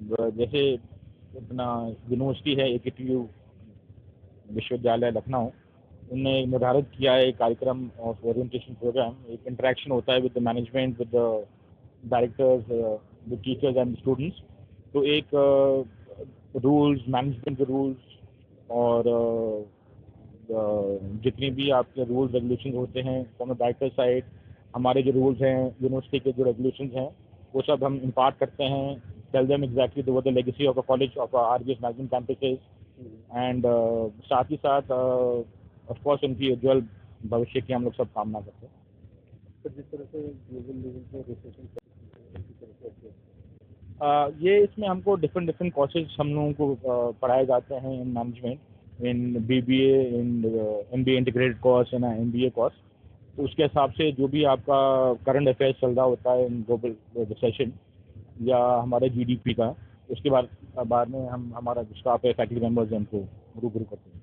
जैसे अपना यूनिवर्सिटी है AKTU विश्वविद्यालय लखनऊ, उनने निर्धारित किया है एक कार्यक्रम ऑफ ओरिएंटेशन प्रोग्राम। एक इंटरेक्शन होता है with the management, with the directors, with teachers and students. तो एक रूल्स, मैनेजमेंट के रूल्स और जितनी भी आपके रूल्स रेगुलेशन होते हैं फ्रॉम द डायरेक्टर साइड, हमारे जो रूल्स हैं, यूनिवर्सिटी के जो रेगुलेशंस हैं, वो सब हम इम्पार्ट करते हैं। Tell them exactly the legacy of a college, of RVS management campuses, and साथ ही साथ ऑफ कोर्स उनकी उज्ज्वल भविष्य की हम लोग सब कामना करते हैं। तो जिस तरह से ग्लोबल लेवल पे रिसेशन ये इसमें हमको डिफरेंट कोर्सेज हम लोगों को पढ़ाए जाते हैं in management, in BBA, in MBA integrated course, in MBA course. तो उसके हिसाब से जो भी आपका करंट अफेयर्स चल रहा होता है इन ग्लोबल रिसेशन या हमारे GDP का, उसके बाद में हम हमारा स्टाफ है, फैकल्टी मेंबर्स हैं, उनको रूबरू करते हैं।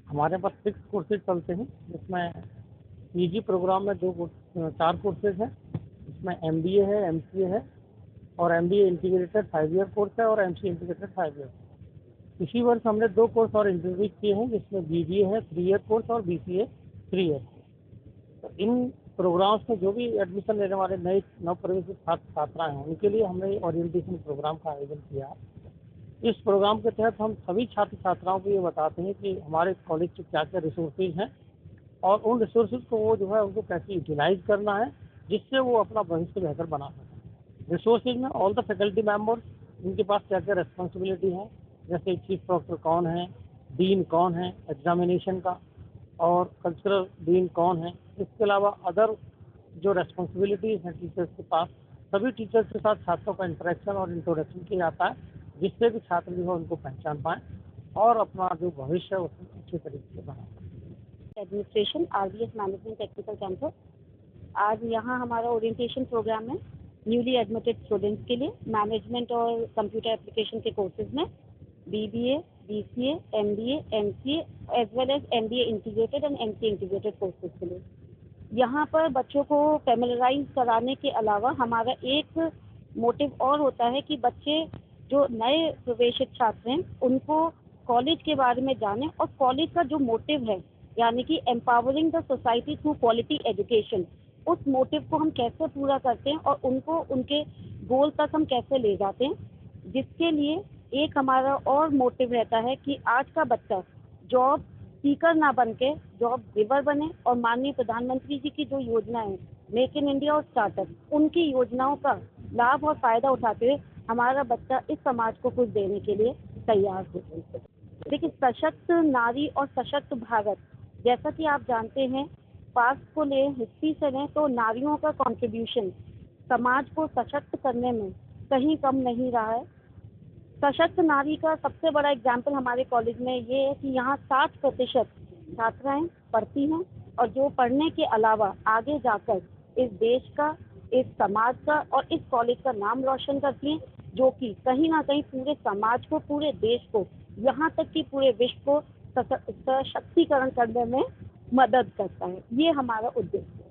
हमारे पास 6 कोर्सेज चलते हैं, जिसमें PG प्रोग्राम में 4 कोर्सेज हैं। इसमें MBA है, MCA है और MBA इंटीग्रेटेड 5 ईयर कोर्स है और MCA इंटीग्रेटेड 5 ईयर। इसी वर्ष हमने 2 कोर्स और इंट्रोड्यूस किए हैं, जिसमें BBA है 3 ईयर कोर्स और BCA 3 ईयर। तो इन प्रोग्राम्स में जो भी एडमिशन लेने वाले नए नवप्रवेशित छात्र छात्राएं हैं, उनके लिए हमने ओरिएंटेशन प्रोग्राम का आयोजन किया है। इस प्रोग्राम के तहत हम सभी छात्र छात्राओं को ये बताते हैं कि हमारे कॉलेज के क्या क्या रिसोर्सेज हैं और उन रिसोर्सेज को वो जो है उनको कैसे यूटिलाइज करना है, जिससे वो अपना भविष्य बेहतर बना सकें। रिसोर्सेज में ऑल द फैकल्टी मेंबर्स, उनके पास क्या क्या रिस्पॉन्सिबिलिटी है, जैसे चीफ प्रोक्टर कौन है, डीन कौन है एग्जामिनेशन का, और कल्चरल डीन कौन है। इसके अलावा अदर जो रेस्पॉन्सिबिलिटीज हैं टीचर्स के पास, सभी टीचर्स के साथ छात्रों का इंटरेक्शन और इंट्रोडक्शन किया जाता है, जिससे भी छात्र जो है उनको पहचान पाएँ और अपना जो भविष्य है उसको अच्छे तरीके से बना पाएँ। Administration RVS management technical campus, आज यहाँ हमारा ओरिएंटेशन प्रोग्राम है न्यूली एडमिटेड स्टूडेंट्स के लिए मैनेजमेंट और कंप्यूटर एप्लीकेशन के कोर्सेज में BBA, BCA, MBA, MCA as well as MBA integrated and MCA integrated courses के लिए। यहाँ पर बच्चों को फैमिलराइज कराने के अलावा हमारा एक मोटिव और होता है कि बच्चे जो नए प्रवेशित छात्र हैं उनको कॉलेज के बारे में जानें, और कॉलेज का जो मोटिव है यानी कि empowering the society through quality education, उस मोटिव को हम कैसे पूरा करते हैं और उनको उनके गोल तक हम कैसे ले जाते हैं, जिसके लिए एक हमारा और मोटिव रहता है कि आज का बच्चा जॉब सीकर ना बन के जॉब गिवर बने, और माननीय प्रधानमंत्री जी की जो योजना है मेक इन इंडिया और स्टार्टअप, उनकी योजनाओं का लाभ और फायदा उठाते हुए हमारा बच्चा इस समाज को कुछ देने के लिए तैयार हो जाए। देखिए, सशक्त नारी और सशक्त भारत, जैसा कि आप जानते हैं, पास्ट को ले, हिस्ट्री से लें तो नारियों का कंट्रीब्यूशन समाज को सशक्त करने में कहीं कम नहीं रहा है। सशक्त नारी का सबसे बड़ा एग्जाम्पल हमारे कॉलेज में ये है कि यहाँ 60% छात्राएं पढ़ती हैं, और जो पढ़ने के अलावा आगे जाकर इस देश का, इस समाज का और इस कॉलेज का नाम रोशन करती हैं, जो कि कहीं ना कहीं पूरे समाज को, पूरे देश को, यहाँ तक कि पूरे विश्व को सशक्तिकरण करने में मदद करता है। ये हमारा उद्देश्य है।